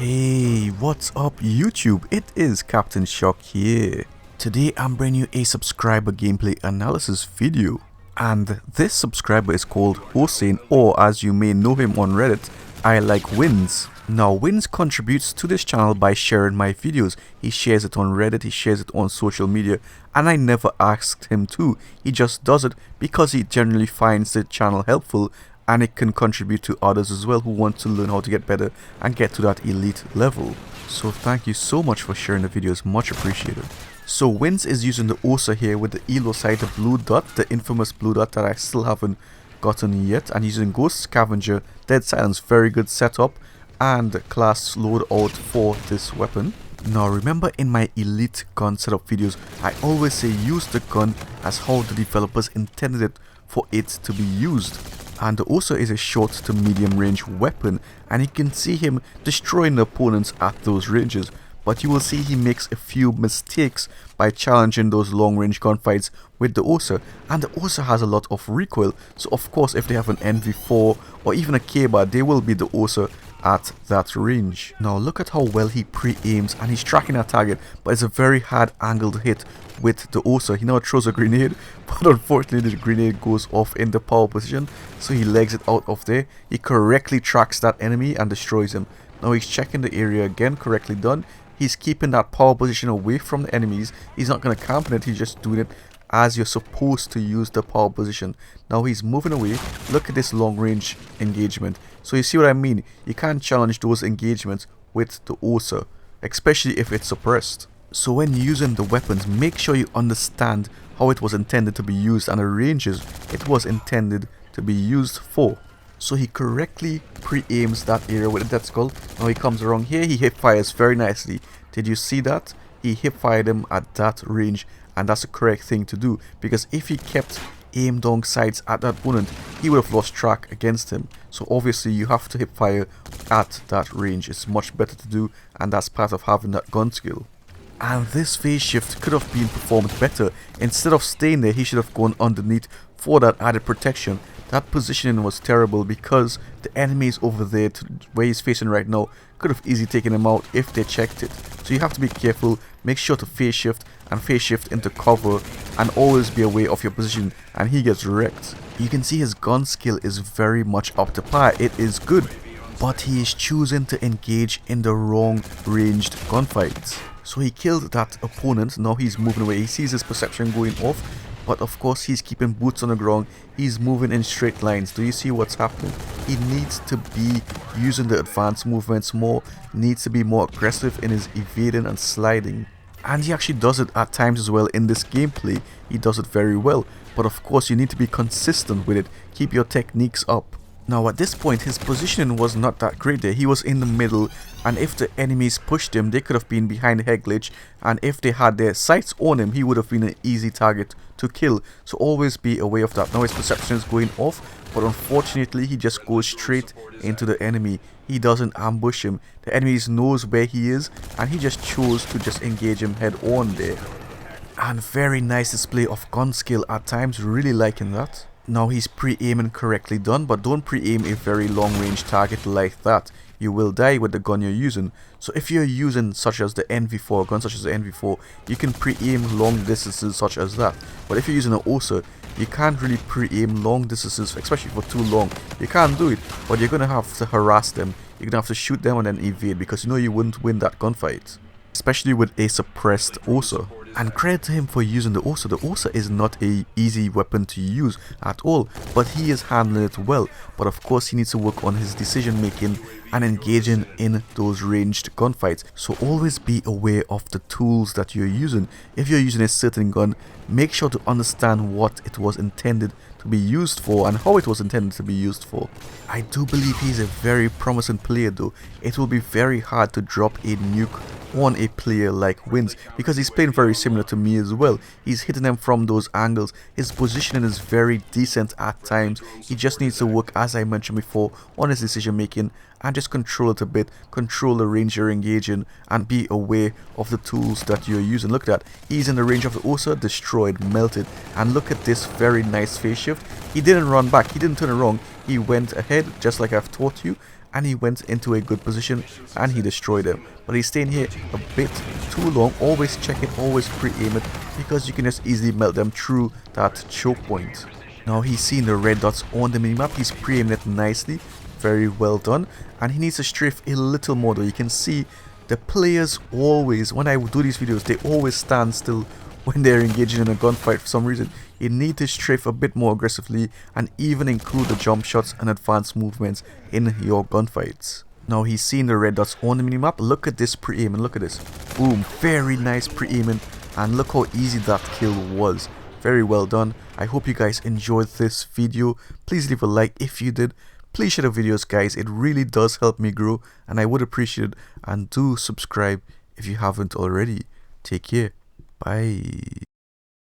Hey, what's up YouTube? It is Captain Shock here. Today I'm bringing you a subscriber gameplay analysis video. And this subscriber is called Hossein, or as you may know him on Reddit, I Like Wins. Now Wins contributes to this channel by sharing my videos. He shares it on Reddit, he shares it on social media, and I never asked him to. He just does it because he generally finds the channel helpful and it can contribute to others as well who want to learn how to get better and get to that elite level. So thank you so much for sharing the videos, much appreciated. So Wins is using the Ursa here with the Elo side, the blue dot, the infamous blue dot that I still haven't gotten yet, and using Ghost Scavenger, Dead Silence, very good setup, and class loadout for this weapon. Now remember, in my elite gun setup videos, I always say use the gun as how the developers intended it for it to be used. And the Ursa is a short to medium range weapon, and you can see him destroying the opponents at those ranges. But you will see he makes a few mistakes by challenging those long range gunfights with the Ursa, and the Ursa has a lot of recoil, so of course if they have an NV4 or even a K-bar, they will be the Ursa at that range. Now look at how well he pre-aims, and he's tracking a target, but it's a very hard angle to hit with the Ursa. He now throws a grenade, but unfortunately the grenade goes off in the power position, so he legs it out of there. He correctly tracks that enemy and destroys him. Now he's checking the area again, correctly done. He's keeping that power position away from the enemies. He's not going to camp in it, he's just doing it as you're supposed to use the power position. Now he's moving away. Look at this long range engagement. So you see what I mean? You can't challenge those engagements with the Ursa, especially if it's suppressed. So when using the weapons, make sure you understand how it was intended to be used and the ranges it was intended to be used for. So he correctly pre-aims that area with a death skull. Now he comes around here, he hip fires very nicely. Did you see that? He hip fired him at that range, and that's the correct thing to do, because if he kept aim down sights at that opponent, he would have lost track against him. So obviously you have to hip fire at that range. It's much better to do, and that's part of having that gun skill. And this phase shift could have been performed better. Instead of staying there, he should have gone underneath for that added protection. That positioning was terrible because the enemies over there to where he's facing right now could have easily taken him out if they checked it. So you have to be careful, make sure to phase shift and phase shift into cover, and always be aware of your position, and he gets wrecked. You can see his gun skill is very much up to par. It is good, but he is choosing to engage in the wrong ranged gunfights. So he killed that opponent. Now he's moving away. He sees his perception going off, but of course he's keeping boots on the ground. He's moving in straight lines. Do you see what's happening? He needs to be using the advanced movements more, needs to be more aggressive in his evading and sliding. And he actually does it at times as well in this gameplay. He does it very well, but of course you need to be consistent with it. Keep your techniques up. Now at this point his positioning was not that great there. He was in the middle, and if the enemies pushed him, they could have been behind the head glitch, and if they had their sights on him, he would have been an easy target to kill. So always be aware of that. Now his perception is going off, but unfortunately he just goes straight into the enemy. He doesn't ambush him. The enemy knows where he is, and he just chose to just engage him head on there. And very nice display of gun skill at times, really liking that. Now he's pre-aiming correctly done, but don't pre-aim a very long range target like that. You will die with the gun you're using. So if you're using such as the NV4, gun such as the NV4, you can pre-aim long distances such as that. But if you're using an Ursa, you can't really pre-aim long distances, especially for too long. You can't do it, but you're gonna have to harass them. You're gonna have to shoot them and then evade, because you know you wouldn't win that gunfight, especially with a suppressed Ursa. And credit to him for using the Ursa. The Ursa is not a easy weapon to use at all, but he is handling it well. But of course he needs to work on his decision making and engaging in those ranged gunfights. So always be aware of the tools that you're using. If you're using a certain gun, make sure to understand what it was intended to be used for and how it was intended to be used for. I do believe he's a very promising player though. It will be very hard to drop a nuke on a player like Wins, because he's playing very similar to me as well. He's hitting them from those angles. His positioning is very decent at times. He just needs to work, as I mentioned before, on his decision making and just control it a bit, control the range you're engaging, and be aware of the tools that you're using. Look at that, he's in the range of the Ursa, destroyed, melted, and look at this very nice phase shift. He didn't run back, he didn't turn around, He went ahead just like I've taught you, and he went into a good position and he destroyed them. But he's staying here a bit too long. Always check it, always pre-aim it, because you can just easily melt them through that choke point. Now he's seeing the red dots on the minimap. He's pre-aimed it nicely. Very well done. And he needs to strafe a little more though. You can see the players always, when I do these videos, they always stand still when they're engaging in a gunfight for some reason. You need to strafe a bit more aggressively and even include the jump shots and advanced movements in your gunfights. Now he's seeing the red dots on the minimap. Look at this pre-aiming, look at this. Boom, very nice pre-aiming, and look how easy that kill was. Very well done. I hope you guys enjoyed this video. Please leave a like if you did. Please share the videos, guys. It really does help me grow and I would appreciate it. And do subscribe if you haven't already. Take care. Bye.